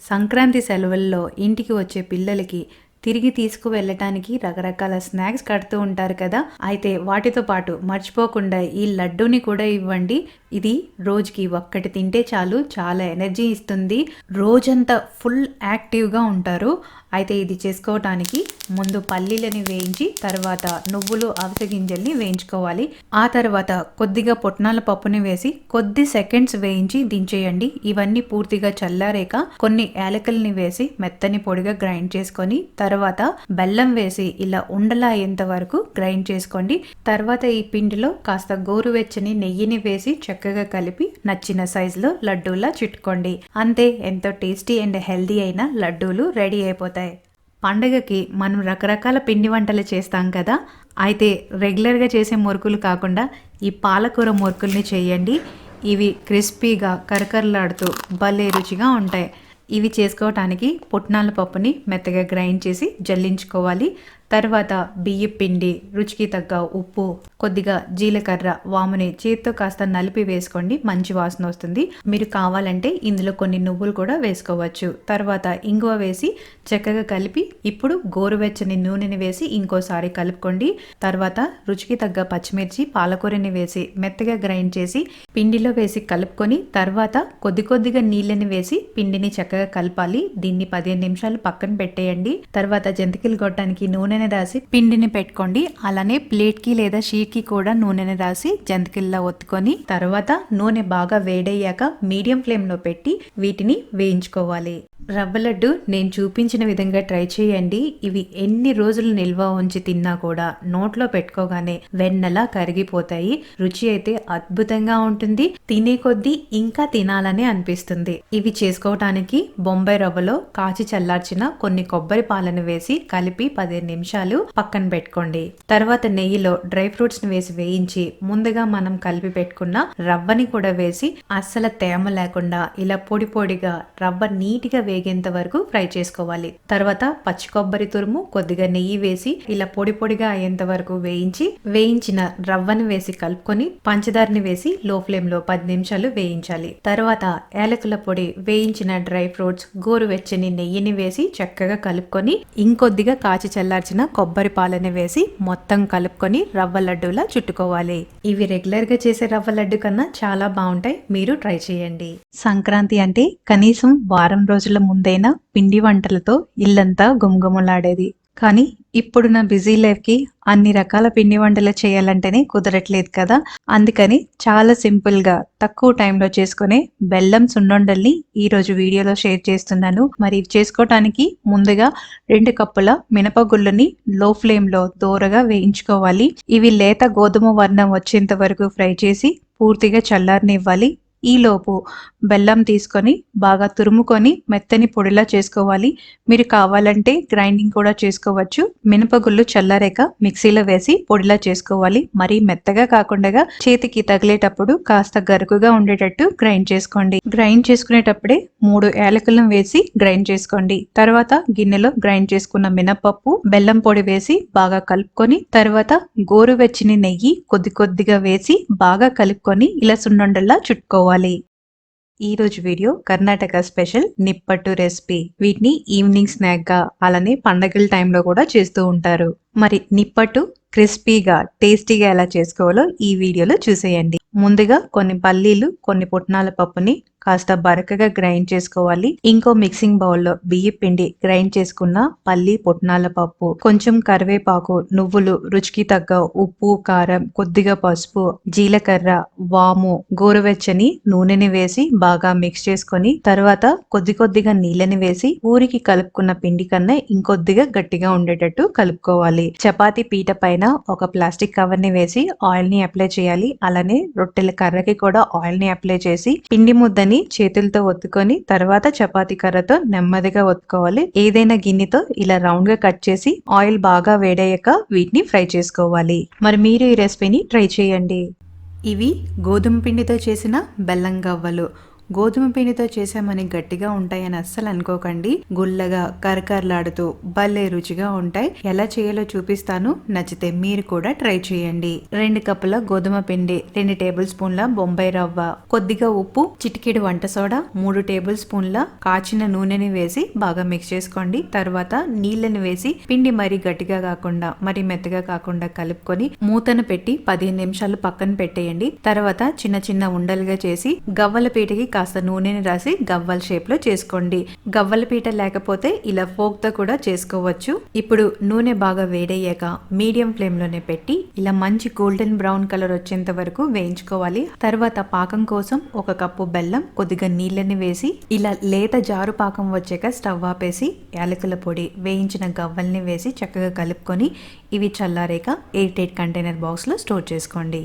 సంక్రాంతి సెలవుల్లో ఇంటికి వచ్చే పిల్లలకి తిరిగి తీసుకువెళ్ళటానికి రకరకాల స్నాక్స్ కడుతూ ఉంటారు కదా. అయితే వాటితో పాటు మర్చిపోకుండా ఈ లడ్డూని కూడా ఇవ్వండి. ఇది రోజుకి ఒక్కటి తింటే చాలు, చాలా ఎనర్జీ ఇస్తుంది. రోజంతా ఫుల్ యాక్టివ్గా ఉంటారు. అయితే ఇది చేసుకోవటానికి ముందు పల్లీలని వేయించి తర్వాత నువ్వులు అవిసె గింజల్ని వేయించుకోవాలి. ఆ తర్వాత కొద్దిగా పుట్నాల పప్పుని వేసి కొద్ది సెకండ్స్ వేయించి దించేయండి. ఇవన్నీ పూర్తిగా చల్లారేక కొన్ని యాలకుల్ని వేసి మెత్తని పొడిగా గ్రైండ్ చేసుకొని తర్వాత బెల్లం వేసి ఇలా ఉండలా అయ్యేంత వరకు గ్రైండ్ చేసుకోండి. తర్వాత ఈ పిండిలో కాస్త గోరువెచ్చని నెయ్యిని వేసి చక్కగా కలిపి నచ్చిన సైజులో లడ్డూలా చుట్టుకోండి. అంతే, ఎంతో టేస్టీ అండ్ హెల్దీ అయిన లడ్డూలు రెడీ అయిపోతాయి. పండగకి మనం రకరకాల పిండి వంటలు చేస్తాం కదా. అయితే రెగ్యులర్గా చేసే మురుకులు కాకుండా ఈ పాలకూర మురుకుల్ని చేయండి. ఇవి క్రిస్పీగా కరకరలాడుతూ భలే రుచిగా ఉంటాయి. ఇవి చేసుకోవటానికి పుట్నాల పప్పుని మెత్తగా గ్రైండ్ చేసి జల్లించుకోవాలి. తర్వాత బియ్యం పిండి, రుచికి తగ్గ ఉప్పు, కొద్దిగా జీలకర్ర, వాముని చేతితో కాస్త నలిపి వేసుకోండి, మంచి వాసన వస్తుంది. మీరు కావాలంటే ఇందులో కొన్ని నువ్వులు కూడా వేసుకోవచ్చు. తర్వాత ఇంగువ వేసి చక్కగా కలిపి ఇప్పుడు గోరువెచ్చని నూనెని వేసి ఇంకోసారి కలుపుకోండి. తర్వాత రుచికి తగ్గ పచ్చిమిర్చి, పాలకూరని వేసి మెత్తగా గ్రైండ్ చేసి పిండిలో వేసి కలుపుకొని తర్వాత కొద్దిగా నీళ్ళని వేసి పిండిని చక్కగా కలపాలి. దీన్ని 15 నిమిషాలు పక్కన పెట్టేయండి. తర్వాత జంతికలు కొట్టడానికి నూనెని రాసి పిండిని పెట్టుకోండి. అలానే ప్లేట్ కి లేదా షీట్ కి కూడా నూనెని రాసి జంతికల్లా ఒత్తుకొని తర్వాత నూనె బాగా వేడయ్యాక మీడియం ఫ్లేమ్ లో పెట్టి వీటిని వేయించుకోవాలి. రవ్వ లడ్డు నేను చూపించిన విధంగా ట్రై చేయండి. ఇవి ఎన్ని రోజులు నిల్వ ఉంచి తిన్నా కూడా నోట్లో పెట్టుకోగానే వెన్నలా కరిగిపోతాయి. రుచి అయితే అద్భుతంగా ఉంటుంది. తినే కొద్దీ ఇంకా తినాలని అనిపిస్తుంది. ఇవి చేసుకోవటానికి బొంబాయి రవ్వలో కాచి చల్లార్చిన కొన్ని కొబ్బరి పాలను వేసి కలిపి 15 నిమిషాలు పక్కన పెట్టుకోండి. తర్వాత నెయ్యిలో డ్రై ఫ్రూట్స్ ని వేసి వేయించి ముందుగా మనం కలిపి పెట్టుకున్న రవ్వని కూడా వేసి అస్సలు తేమ లేకుండా ఇలా పొడి పొడిగా రవ్వ నీటిగా వేగేంత వరకు ఫ్రై చేసుకోవాలి. తర్వాత పచ్చి కొబ్బరి తురుము, కొద్దిగా నెయ్యి వేసి ఇలా పొడి పొడిగా అయ్యేంత వరకు వేయించిన రవ్వని వేసి కలుపుకొని పంచదారని వేసి లో ఫ్లేమ్ లో 10 నిమిషాలు వేయించాలి. తర్వాత యాలకుల పొడి, వేయించిన డ్రై ఫ్రూట్స్, గోరువెచ్చని నెయ్యిని వేసి చక్కగా కలుపుకొని ఇంకొద్దిగా కాచి చల్లార్చిన కొబ్బరి పాలని వేసి మొత్తం కలుపుకొని రవ్వ లడ్డూలా చుట్టుకోవాలి. ఇవి రెగ్యులర్ గా చేసే రవ్వ లడ్డు కన్నా చాలా బాగుంటాయి. మీరు ట్రై చేయండి. సంక్రాంతి అంటే కనీసం వారం రోజుల ముందైనా పిండి వంటలతో ఇల్లంతా గుమగుమలాడేది. కానీ ఇప్పుడున్న బిజీ లైఫ్ కి అన్ని రకాల పిండి వంటలు చేయాలంటేనే కుదరట్లేదు కదా. అందుకని చాలా సింపుల్ గా తక్కువ టైంలో చేసుకునే బెల్లం సున్నుండల్ని ఈ రోజు వీడియోలో షేర్ చేస్తున్నాను. మరి ఇవి చేసుకోవటానికి ముందుగా 2 కప్పుల మినపగుళ్ళని లో ఫ్లేమ్ లో దోరగా వేయించుకోవాలి. ఇవి లేత గోధుమ వర్ణం వచ్చేంత వరకు ఫ్రై చేసి పూర్తిగా చల్లారనివ్వాలి. ఈలోపు బెల్లం తీసుకొని బాగా తురుముకొని మెత్తని పొడిలా చేసుకోవాలి. మీరు కావాలంటే గ్రైండింగ్ కూడా చేసుకోవచ్చు. మినపగుళ్ళు చల్లారాక మిక్సీలో వేసి పొడిలా చేసుకోవాలి. మరీ మెత్తగా కాకుండా చేతికి తగిలేటప్పుడు కాస్త గరుకుగా ఉండేటట్టు గ్రైండ్ చేసుకోండి. గ్రైండ్ చేసుకునేటప్పుడే 3 యాలకులను వేసి గ్రైండ్ చేసుకోండి. తర్వాత గిన్నెలో గ్రైండ్ చేసుకున్న మినపప్పు, బెల్లం పొడి వేసి బాగా కలుపుకొని తర్వాత గోరువెచ్చని నెయ్యి కొద్దిగా వేసి బాగా కలుపుకొని ఇలా సున్నుండల్లా చుట్టుకోవాలి. ఈ రోజు వీడియో కర్ణాటక స్పెషల్ నిప్పట్టు రెసిపీ. వీటిని ఈవినింగ్ స్నాక్ గా అలానే పండగల టైంలో కూడా చేస్తూ ఉంటారు. మరి నిప్పట్టు క్రిస్పీగా టేస్టీగా ఎలా చేసుకోవాలో ఈ వీడియోలో చూసేయండి. ముందుగా కొన్ని పల్లీలు, కొన్ని పుట్నాల పప్పుని కాస్త బరకగా గ్రైండ్ చేసుకోవాలి. ఇంకో మిక్సింగ్ బౌల్లో బియ్యం పిండి, గ్రైండ్ చేసుకున్న పల్లి, పుట్నాల పప్పు, కొంచెం కరివేపాకు, నువ్వులు, రుచికి తగ్గ ఉప్పు, కారం, కొద్దిగా పసుపు, జీలకర్ర, వాము, గోరువెచ్చని నూనెని వేసి బాగా మిక్స్ చేసుకొని తర్వాత కొద్దిగా నీళ్ళని వేసి ఊరికి కలుపుకున్న పిండి కన్నా ఇంకొద్దిగా గట్టిగా ఉండేటట్టు కలుపుకోవాలి. చపాతీ పీట పైన ఒక ప్లాస్టిక్ కవర్ ని వేసి ఆయిల్ ని అప్లై చేయాలి. అలానే రొట్టెల కర్రకి కూడా ఆయిల్ ని అప్లై చేసి పిండి ముద్దని చేతులతో ఒత్తుకొని తర్వాత చపాతీ కర్రతో నెమ్మదిగా ఒత్తుకోవాలి. ఏదైనా గిన్నెతో ఇలా రౌండ్ గా కట్ చేసి ఆయిల్ బాగా వేడయ్యాక వీటిని ఫ్రై చేసుకోవాలి. మరి మీరు ఈ రెసిపీని ట్రై చేయండి. ఇవి గోధుమ పిండితో చేసిన బెల్లం గవ్వలు. గోధుమ పిండితో చేసామని గట్టిగా ఉంటాయని అస్సలు అనుకోకండి. గుల్లగా కరకరలాడుతూ భలే రుచిగా ఉంటాయి. ఎలా చేయాలో చూపిస్తాను, నచ్చితే మీరు కూడా ట్రై చేయండి. 2 కప్పుల గోధుమ పిండి, 2 టేబుల్ స్పూన్ల బొంబాయి రవ్వ, కొద్దిగా ఉప్పు, చిటికెడు వంట సోడా, 3 టేబుల్ స్పూన్ల కాచిన నూనెని వేసి బాగా మిక్స్ చేసుకోండి. తర్వాత నీళ్ళని వేసి పిండి మరీ గట్టిగా కాకుండా మరి మెత్తగా కాకుండా కలుపుకొని మూతను పెట్టి 15 నిమిషాలు పక్కన పెట్టేయండి. తర్వాత చిన్న చిన్న ఉండలుగా చేసి గవ్వల పీటకి కాస్త నూనెని రాసి గవ్వల షేప్ లో చేసుకోండి. గవ్వల పీట లేకపోతే ఇలా ఫోక్ తో కూడా చేసుకోవచ్చు. ఇప్పుడు నూనె బాగా వేడయ్యాక మీడియం ఫ్లేమ్ లోనే పెట్టి ఇలా మంచి గోల్డెన్ బ్రౌన్ కలర్ వచ్చేంత వరకు వేయించుకోవాలి. తర్వాత పాకం కోసం 1 కప్పు బెల్లం, కొద్దిగా నీళ్ళని వేసి ఇలా లేత జారు పాకం వచ్చాక స్టవ్ ఆపేసి యాలకుల పొడి, వేయించిన గవ్వల్ని వేసి చక్కగా కలుపుకొని ఇవి చల్లారేక ఎయిర్ టైట్ కంటైనర్ బాక్స్ లో స్టోర్ చేసుకోండి.